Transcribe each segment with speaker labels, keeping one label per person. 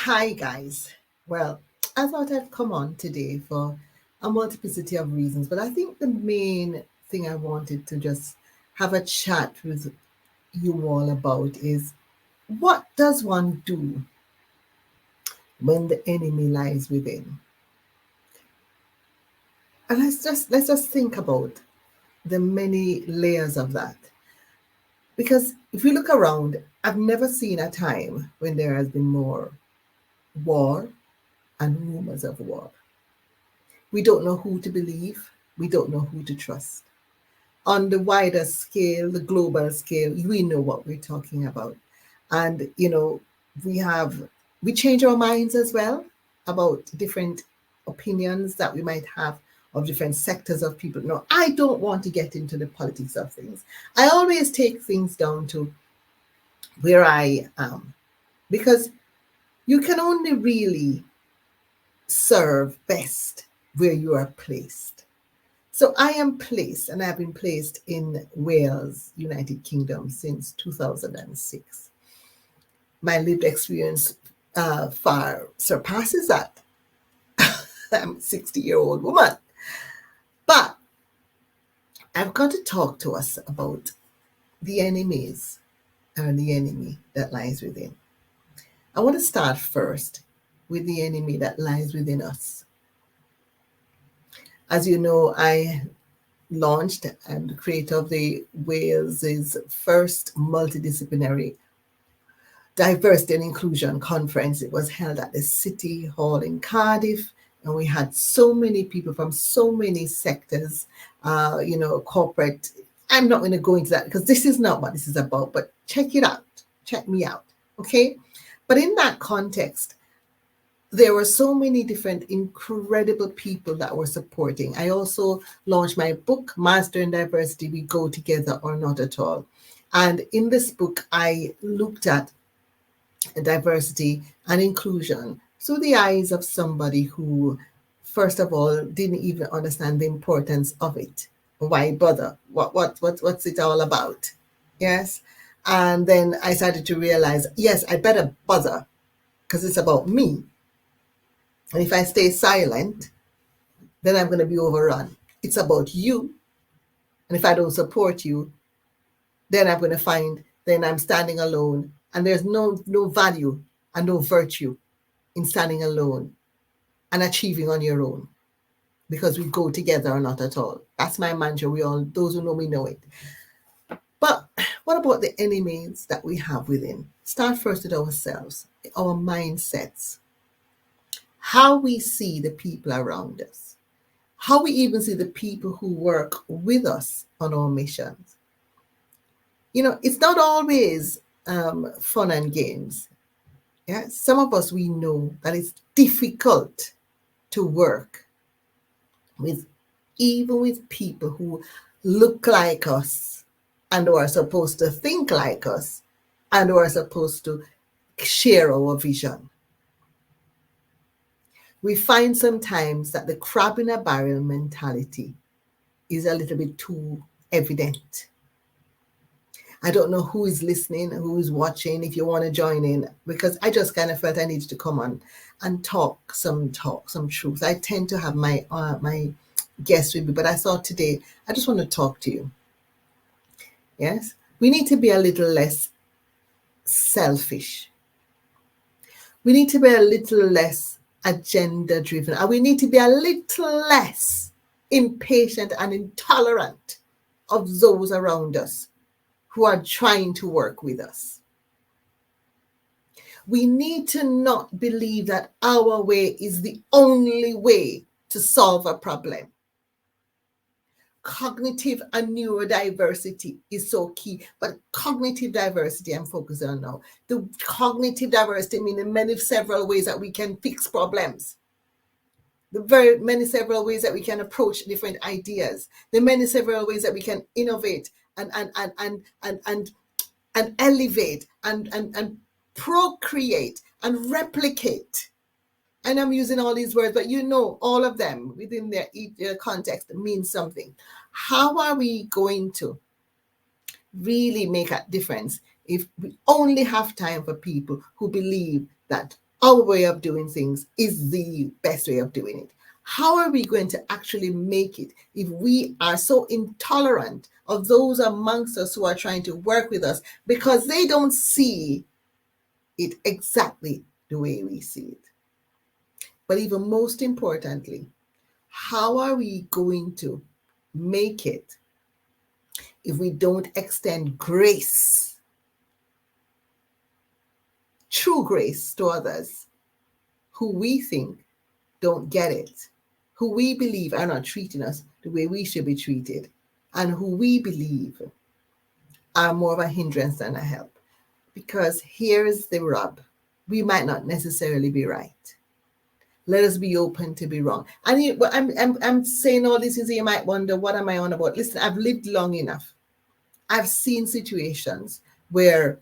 Speaker 1: Hi, guys. Well, I thought I'd come on today for a multiplicity of reasons, but I think the main thing I wanted to just have a chat with you all about is what does one do when the enemy lies within? And let's just think about the many layers of that. Because if you look around, I've never seen a time when there has been more war and rumors of war. We don't know who to believe. We don't know who to trust. On the wider scale, the global scale, we know what we're talking about. And, we have, we change our minds as well about different opinions that we might have of different sectors of people. No, I don't want to get into the politics of things. I always take things down to where I am because you can only really serve best where you are placed. So I am placed, and I've been placed in Wales, United Kingdom, since 2006. My lived experience far surpasses that. I'm a 60-year-old woman. But I've got to talk to us about the enemies and the enemy that lies within. I want to start first with the enemy that lies within us. As you know, I launched and the creator of the Wales's first multidisciplinary diversity and inclusion conference. It was held at the City Hall in Cardiff, and we had so many people from so many sectors, corporate. I'm not going to go into that because this is not what this is about, but check it out. Check me out. Okay. But in that context, there were so many different incredible people that were supporting. I also launched my book, Master in Diversity, We Go Together or Not at All. And in this book, I looked at diversity and inclusion through the eyes of somebody who, first of all, didn't even understand the importance of it. Why bother? What's it all about? Yes. And then I started to realize, yes, I better bother because it's about me. And if I stay silent, then I'm going to be overrun. It's about you. And if I don't support you, then I'm going to find, then I'm standing alone. And there's no value and no virtue in standing alone and achieving on your own because we go together or not at all. That's my mantra. We all, those who know me know it. But what about the enemies that we have within? Start first with ourselves, our mindsets, how we see the people around us, how we even see the people who work with us on our missions. It's not always fun and games. Yeah, some of us, we know that it's difficult to work with, even with people who look like us and who are supposed to think like us and who are supposed to share our vision. We find sometimes that the crab in a barrel mentality is a little bit too evident. I don't know who is listening, who is watching, if you want to join in, because I just kind of felt I needed to come on and talk some truth. I tend to have my guests with me, but I thought today I just want to talk to you. Yes, we need to be a little less selfish. We need to be a little less agenda driven, and we need to be a little less impatient and intolerant of those around us who are trying to work with us. We need to not believe that our way is the only way to solve a problem. Cognitive and neurodiversity is so key, but cognitive diversity I'm focusing on now. The cognitive diversity meaning many several ways that we can fix problems. The very many several ways that we can approach different ideas. The many several ways that we can innovate and elevate and procreate and replicate. And I'm using all these words, but all of them within their context mean something. How are we going to really make a difference if we only have time for people who believe that our way of doing things is the best way of doing it. How are we going to actually make it if we are so intolerant of those amongst us who are trying to work with us because they don't see it exactly the way we see it? But even most importantly, how are we going to make it if we don't extend grace, true grace to others who we think don't get it, who we believe are not treating us the way we should be treated, and who we believe are more of a hindrance than a help? Because here's the rub. We might not necessarily be right. Let us be open to be wrong. And I'm saying all this is, you might wonder, what am I on about? Listen, I've lived long enough. I've seen situations where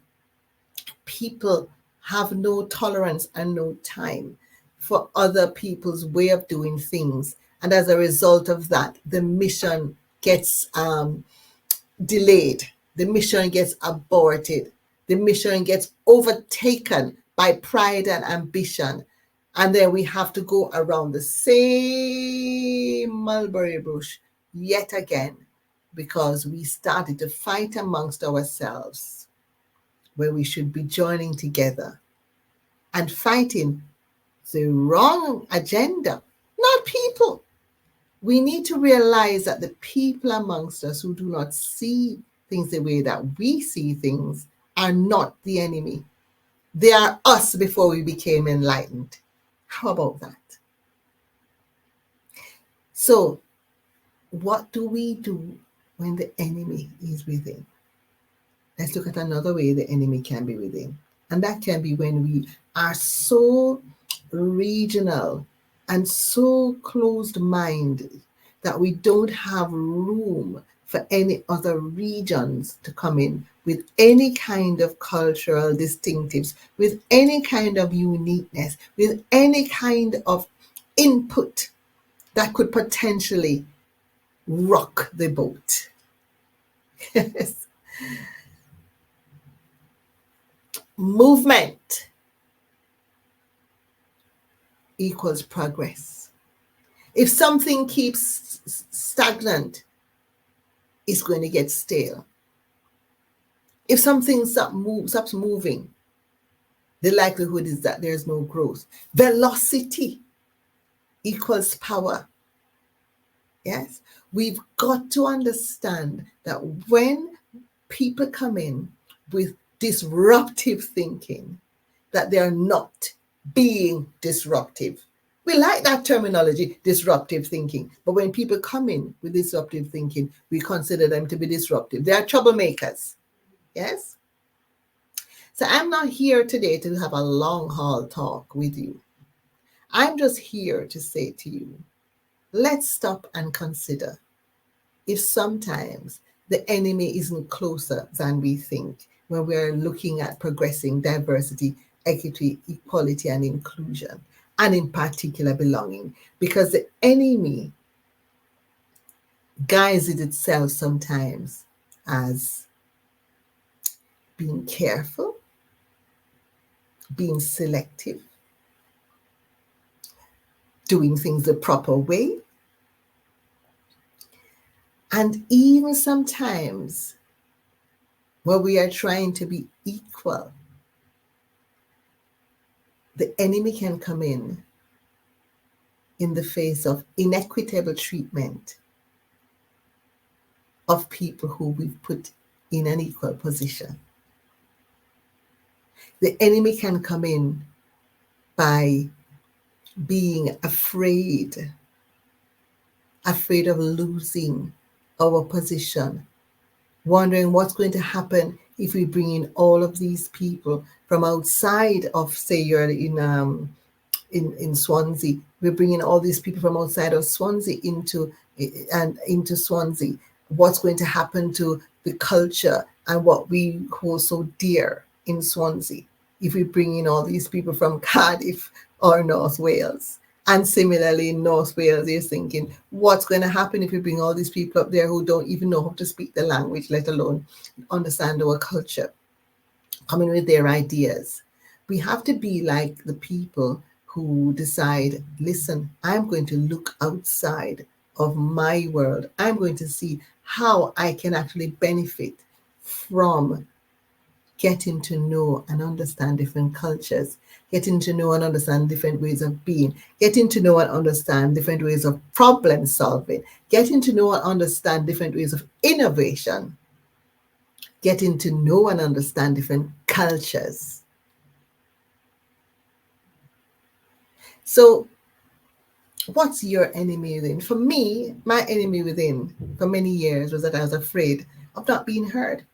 Speaker 1: people have no tolerance and no time for other people's way of doing things. And as a result of that, the mission gets delayed. The mission gets aborted. The mission gets overtaken by pride and ambition. And then we have to go around the same mulberry bush yet again because we started to fight amongst ourselves where we should be joining together and fighting the wrong agenda, not people. We need to realize that the people amongst us who do not see things the way that we see things are not the enemy. They are us before we became enlightened. How about that? So, what do we do when the enemy is within? Let's look at another way the enemy can be within. And that can be when we are so regional and so closed-minded that we don't have room for any other regions to come in with any kind of cultural distinctives, with any kind of uniqueness, with any kind of input that could potentially rock the boat. Yes. Movement equals progress. If something keeps stagnant, it's going to get stale. If something stops moving, the likelihood is that there's no growth. Velocity equals power. Yes, we've got to understand that when people come in with disruptive thinking, that they are not being disruptive. We like that terminology, disruptive thinking. But when people come in with disruptive thinking, we consider them to be disruptive. They are troublemakers. Yes? So I'm not here today to have a long haul talk with you. I'm just here to say to you, let's stop and consider if sometimes the enemy isn't closer than we think when we're looking at progressing diversity, equity, equality, and inclusion, and in particular belonging, because the enemy guises itself sometimes as being careful, being selective, doing things the proper way, and even sometimes where we are trying to be equal, the enemy can come in the face of inequitable treatment of people who we've put in an equal position. The enemy can come in by being afraid of losing our position, wondering what's going to happen if we bring in all of these people from outside of, say, you're in Swansea. We're bringing all these people from outside of Swansea into Swansea. What's going to happen to the culture and what we hold so dear in Swansea if we bring in all these people from Cardiff or North Wales? And similarly, in North Wales, you're thinking, what's going to happen if we bring all these people up there who don't even know how to speak the language, let alone understand our culture, coming with their ideas? We have to be like the people who decide, listen, I'm going to look outside of my world. I'm going to see how I can actually benefit from getting to know and understand different cultures, getting to know and understand different ways of being, getting to know and understand different ways of problem solving, getting to know and understand different ways of innovation, getting to know and understand different cultures. So, what's your enemy within? For me, my enemy within for many years was that I was afraid of not being heard.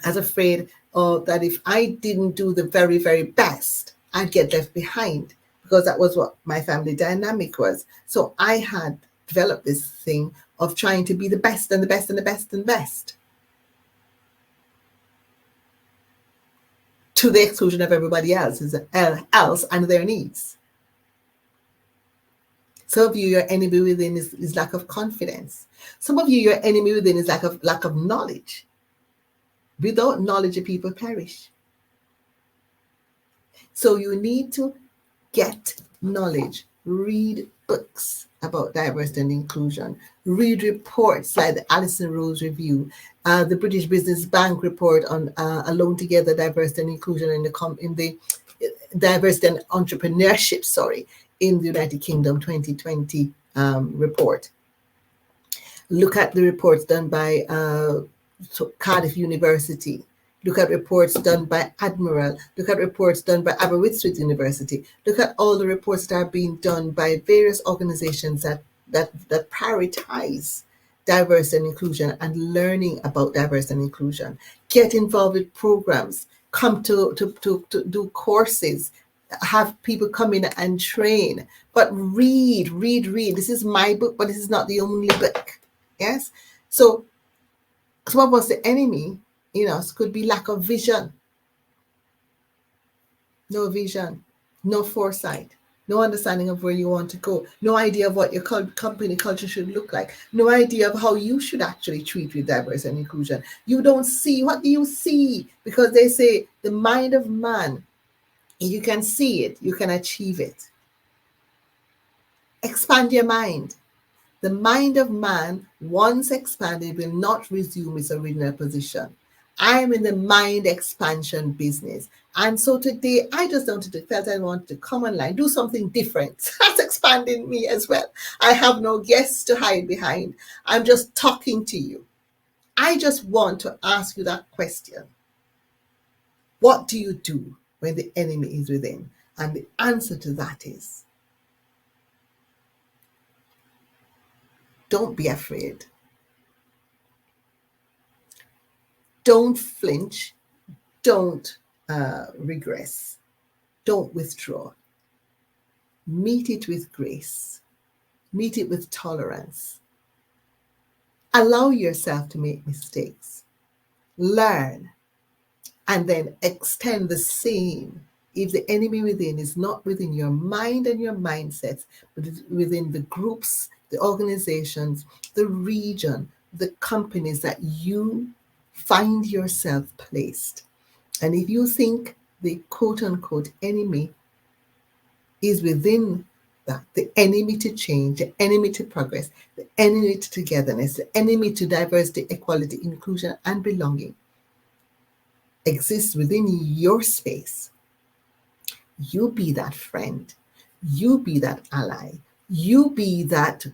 Speaker 1: I was afraid of that if I didn't do the very, very best, I'd get left behind, because that was what my family dynamic was. So I had developed this thing of trying to be the best and the best and the best and the best, to the exclusion of everybody else and their needs. Some of you, your enemy within is lack of confidence. Some of you, your enemy within is lack of knowledge. Without knowledge, the people perish. So you need to get knowledge, read books about diversity and inclusion, read reports like the Alison Rose Review, the British Business Bank report on Alone Together, Diversity and Inclusion in the Diversity and Entrepreneurship, in the United Kingdom 2020 report. Look at the reports done by Cardiff University. Look at reports done by Admiral. Look at reports done by Aberystwyth University. Look at all the reports that are being done by various organizations that prioritize diversity and inclusion and learning about diversity and inclusion. Get involved with programs. Come to do courses. Have people come in and train. But read. This is my book, but this is not the only book. Yes? So some of us, the enemy in us could be lack of vision. No vision, no foresight, no understanding of where you want to go, no idea of what your company culture should look like, no idea of how you should actually treat with diversity and inclusion. You don't see. What do you see? Because they say the mind of man, if you can see it, you can achieve it. Expand your mind. The mind of man, once expanded, will not resume its original position. I'm in the mind expansion business. And so today, I just felt I wanted to come online, do something different. That's expanding me as well. I have no guests to hide behind. I'm just talking to you. I just want to ask you that question. What do you do when the enemy is within? And the answer to that is, don't be afraid. Don't flinch. Don't regress. Don't withdraw. Meet it with grace. Meet it with tolerance. Allow yourself to make mistakes. Learn. And then extend the same. If the enemy within is not within your mind and your mindsets, but within the groups, the organizations, the region, the companies that you find yourself placed. And if you think the quote unquote enemy is within that, the enemy to change, the enemy to progress, the enemy to togetherness, the enemy to diversity, equality, inclusion, and belonging exists within your space, you be that friend, you be that ally, you be that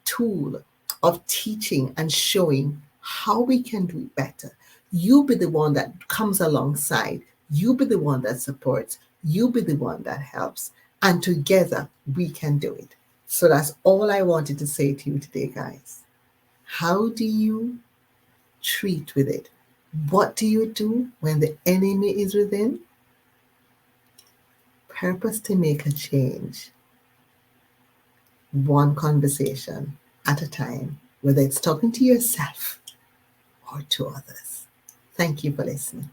Speaker 1: tool of teaching and showing how we can do it better. You be the one that comes alongside, you be the one that supports, you be the one that helps, and together we can do it. So that's all I wanted to say to you today, guys. How do you treat with it? What do you do when the enemy is within? Purpose to make a change. One conversation at a time, whether it's talking to yourself or to others. Thank you for listening.